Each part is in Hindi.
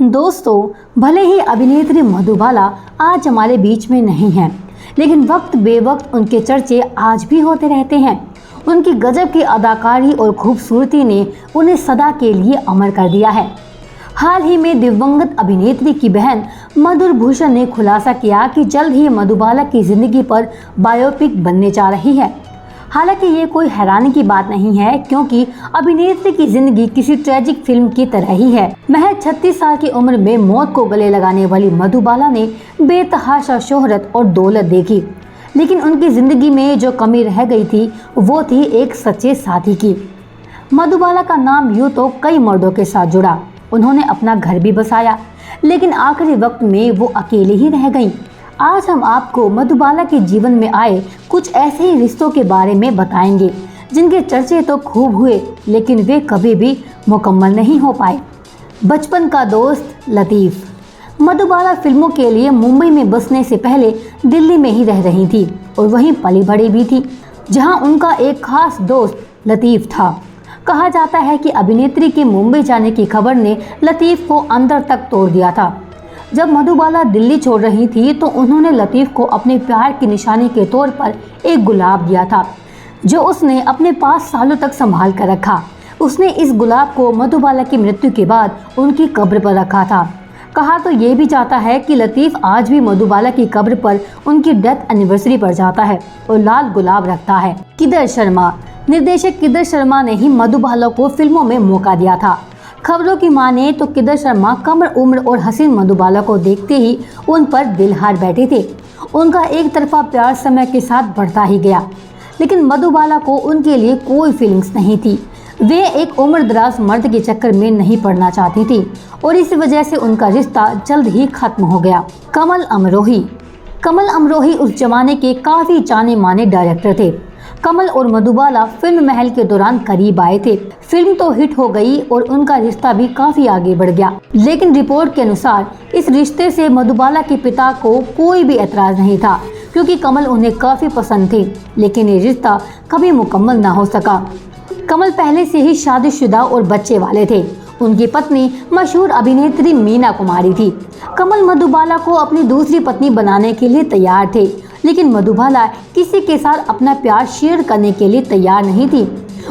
दोस्तों, भले ही अभिनेत्री मधुबाला आज हमारे बीच में नहीं है, लेकिन वक्त बेवक्त उनके चर्चे आज भी होते रहते हैं। उनकी गजब की अदाकारी और खूबसूरती ने उन्हें सदा के लिए अमर कर दिया है। हाल ही में दिवंगत अभिनेत्री की बहन मधुर भूषण ने खुलासा किया कि जल्द ही मधुबाला की जिंदगी पर बायोपिक बनने जा रही है। हालांकि ये कोई हैरानी की बात नहीं है, क्योंकि अभिनेत्री की जिंदगी किसी ट्रेजिक फिल्म की तरह ही है। महज 36 साल की उम्र में मौत को गले लगाने वाली मधुबाला ने बेतहाशा शोहरत और दौलत देखी, लेकिन उनकी जिंदगी में जो कमी रह गई थी वो थी एक सच्चे साथी की। मधुबाला का नाम यूँ तो कई मर्दों के साथ जुड़ा, उन्होंने अपना घर भी बसाया, लेकिन आखिरी वक्त में वो अकेली ही रह गईं। आज हम आपको मधुबाला के जीवन में आए कुछ ऐसे ही रिश्तों के बारे में बताएंगे जिनके चर्चे तो खूब हुए, लेकिन वे कभी भी मुकम्मल नहीं हो पाए। बचपन का दोस्त लतीफ़। मधुबाला फिल्मों के लिए मुंबई में बसने से पहले दिल्ली में ही रह रही थी और वहीं पली बड़ी भी थी, जहां उनका एक खास दोस्त लतीफ़ था। कहा जाता है कि अभिनेत्री के मुंबई जाने की खबर ने लतीफ़ को अंदर तक तोड़ दिया था। जब मधुबाला दिल्ली छोड़ रही थी तो उन्होंने लतीफ़ को अपने प्यार की निशानी के तौर पर एक गुलाब दिया था, जो उसने अपने पास सालों तक संभाल कर रखा। उसने इस गुलाब को मधुबाला की मृत्यु के बाद उनकी कब्र पर रखा था। कहा तो ये भी जाता है कि लतीफ़ आज भी मधुबाला की कब्र पर उनकी डेथ एनिवर्सरी पर जाता है और लाल गुलाब रखता है। किदर शर्मा। निर्देशक किदर शर्मा ने ही मधुबाला को फिल्मों में मौका दिया था। खबरों की माने तो किदर शर्मा कम उम्र और हसीन मधुबाला को देखते ही उन पर दिल हार बैठे थे। उनका एक तरफा प्यार समय के साथ बढ़ता ही गया, लेकिन मधुबाला को उनके लिए कोई फीलिंग्स नहीं थी। वे एक उम्रदराज मर्द के चक्कर में नहीं पड़ना चाहती थी और इस वजह से उनका रिश्ता जल्द ही खत्म हो गया। कमल अमरोही। कमल अमरोही उस जमाने के काफ़ी जाने माने डायरेक्टर थे। कमल और मधुबाला फिल्म महल के दौरान करीब आए थे। फिल्म तो हिट हो गई और उनका रिश्ता भी काफी आगे बढ़ गया, लेकिन रिपोर्ट के अनुसार इस रिश्ते से मधुबाला के पिता को कोई भी एतराज नहीं था, क्योंकि कमल उन्हें काफी पसंद थे, लेकिन ये रिश्ता कभी मुकम्मल ना हो सका। कमल पहले से ही शादीशुदा और बच्चे वाले थे। उनकी पत्नी मशहूर अभिनेत्री मीना कुमारी थी। कमल मधुबाला को अपनी दूसरी पत्नी बनाने के लिए तैयार थे, लेकिन मधुबाला किसी के साथ अपना प्यार शेयर करने के लिए तैयार नहीं थी।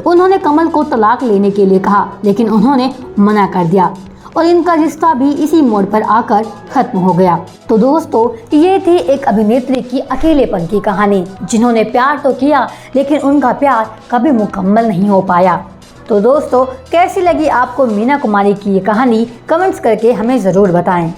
उन्होंने कमल को तलाक लेने के लिए कहा, लेकिन उन्होंने मना कर दिया और इनका रिश्ता भी इसी मोड़ पर आकर खत्म हो गया। तो दोस्तों, ये थी एक अभिनेत्री की अकेलेपन की कहानी, जिन्होंने प्यार तो किया लेकिन उनका प्यार कभी मुकम्मल नहीं हो पाया। तो दोस्तों, कैसी लगी आपको मीना कुमारी की ये कहानी? कमेंट्स करके हमें ज़रूर बताएं।